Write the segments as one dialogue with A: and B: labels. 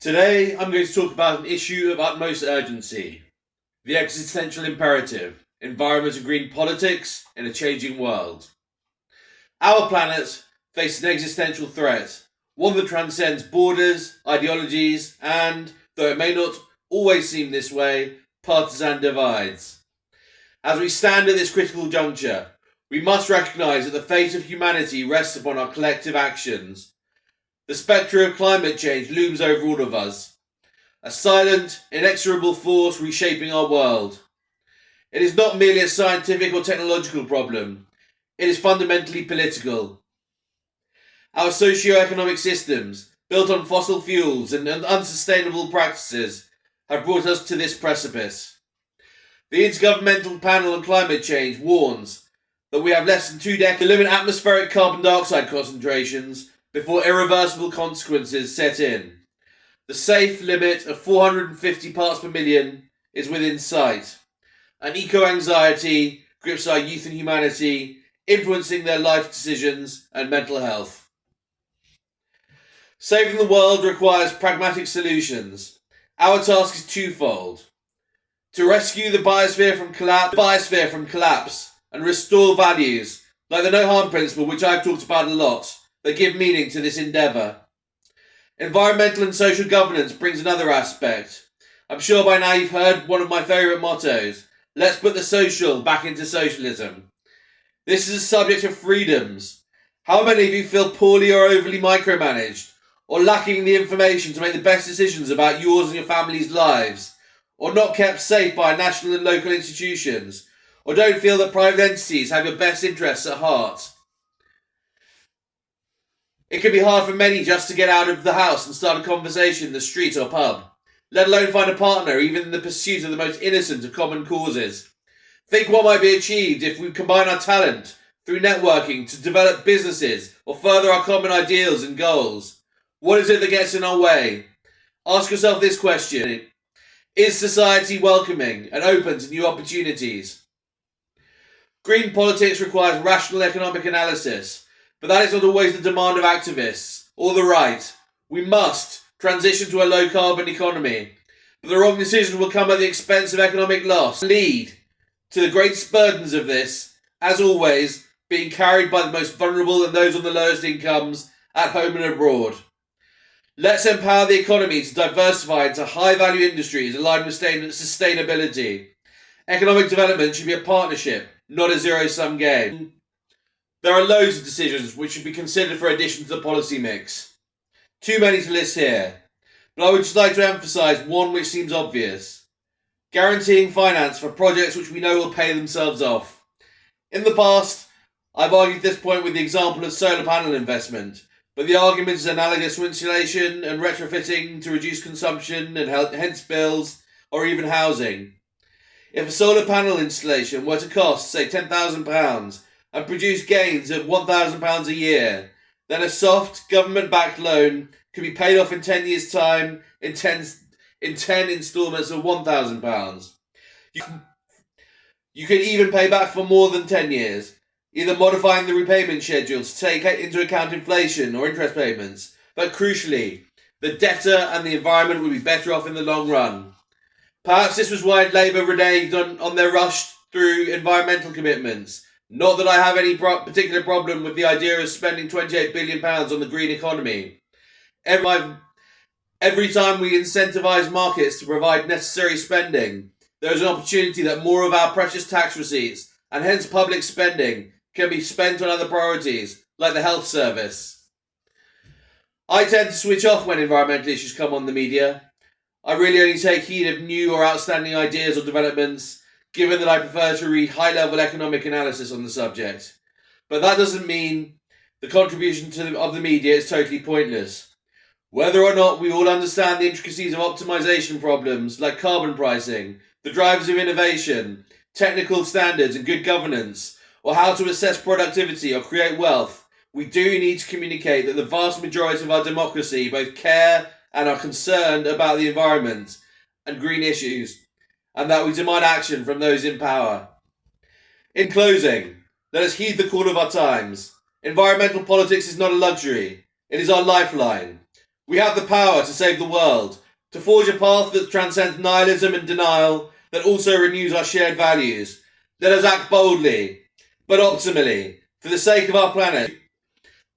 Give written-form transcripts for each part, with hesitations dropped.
A: Today, I'm going to talk about an issue of utmost urgency: the existential imperative, environment and green politics in a changing world. Our planet faces an existential threat, one that transcends borders, ideologies, and, though it may not always seem this way, partisan divides. As we stand at this critical juncture, we must recognise that the fate of humanity rests upon our collective actions. The spectre of climate change looms over all of us, a silent, inexorable force reshaping our world. It is not merely a scientific or technological problem, it is fundamentally political. Our socio-economic systems, built on fossil fuels and unsustainable practices, have brought us to this precipice. The Intergovernmental Panel on Climate Change warns that we have less than 2 decades to limit atmospheric carbon dioxide concentrations before irreversible consequences set in. The safe limit of 450 parts per million is within sight. And eco-anxiety grips our youth and humanity, influencing their life decisions and mental health. Saving the world requires pragmatic solutions. Our task is twofold: to rescue the biosphere from collapse and restore values like the no harm principle, which I've talked about a lot, that give meaning to this endeavour. Environmental and social governance brings another aspect. I'm sure by now you've heard one of my favourite mottos: let's put the social back into socialism. This is a subject of freedoms. How many of you feel poorly or overly micromanaged, or lacking the information to make the best decisions about yours and your family's lives, or not kept safe by national and local institutions, or don't feel that private entities have your best interests at heart? It can be hard for many just to get out of the house and start a conversation in the street or pub, let alone find a partner, even in the pursuit of the most innocent of common causes. Think what might be achieved if we combine our talent through networking to develop businesses or further our common ideals and goals. What is it that gets in our way? Ask yourself this question: is society welcoming and open to new opportunities? Green politics requires rational economic analysis, but that is not always the demand of activists or the right. We must transition to a low-carbon economy, but the wrong decision will come at the expense of economic loss. Lead to the greatest burdens of this, as always, being carried by the most vulnerable and those on the lowest incomes at home and abroad. Let's empower the economy to diversify into high-value industries aligned with sustainability. Economic development should be a partnership, not a zero-sum game. There are loads of decisions which should be considered for addition to the policy mix. Too many to list here, but I would just like to emphasise one which seems obvious: guaranteeing finance for projects which we know will pay themselves off. In the past, I've argued this point with the example of solar panel investment, but the argument is analogous to insulation and retrofitting to reduce consumption and hence bills, or even housing. If a solar panel installation were to cost, say, £10,000 and produce gains of £1,000 a year, then a soft, government-backed loan could be paid off in 10 years' time in 10 instalments of £1,000. You could even pay back for more than 10 years, either modifying the repayment schedule to take into account inflation or interest payments. But crucially, the debtor and the environment would be better off in the long run. Perhaps this was why Labour reneged on their rush through environmental commitments. Not that I have any particular problem with the idea of spending £28 billion on the green economy. Every time we incentivise markets to provide necessary spending, there is an opportunity that more of our precious tax receipts, and hence public spending, can be spent on other priorities, like the health service. I tend to switch off when environmental issues come on the media. I really only take heed of new or outstanding ideas or developments, given that I prefer to read high-level economic analysis on the subject. But that doesn't mean the contribution of the media is totally pointless. Whether or not we all understand the intricacies of optimization problems like carbon pricing, the drivers of innovation, technical standards and good governance, or how to assess productivity or create wealth, we do need to communicate that the vast majority of our democracy both care and are concerned about the environment and green issues, and that we demand action from those in power. In closing, let us heed the call of our times. Environmental politics is not a luxury, it is our lifeline. We have the power to save the world, to forge a path that transcends nihilism and denial, that also renews our shared values. Let us act boldly, but optimally, for the sake of our planet,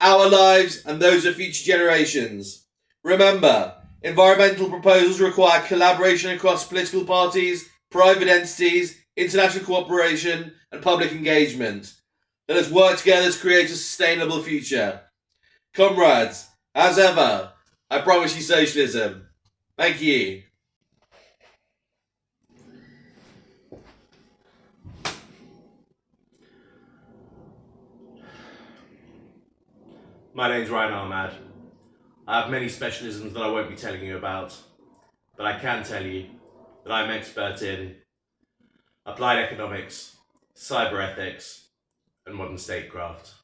A: our lives, and those of future generations. Remember, environmental proposals require collaboration across political parties, private entities, international cooperation, and public engagement. Let us work together to create a sustainable future. Comrades, as ever, I promise you socialism. Thank you.
B: My name's Ryan Ahmad. I have many specialisms that I won't be telling you about, but I can tell you that I'm expert in applied economics, cyber ethics, and modern statecraft.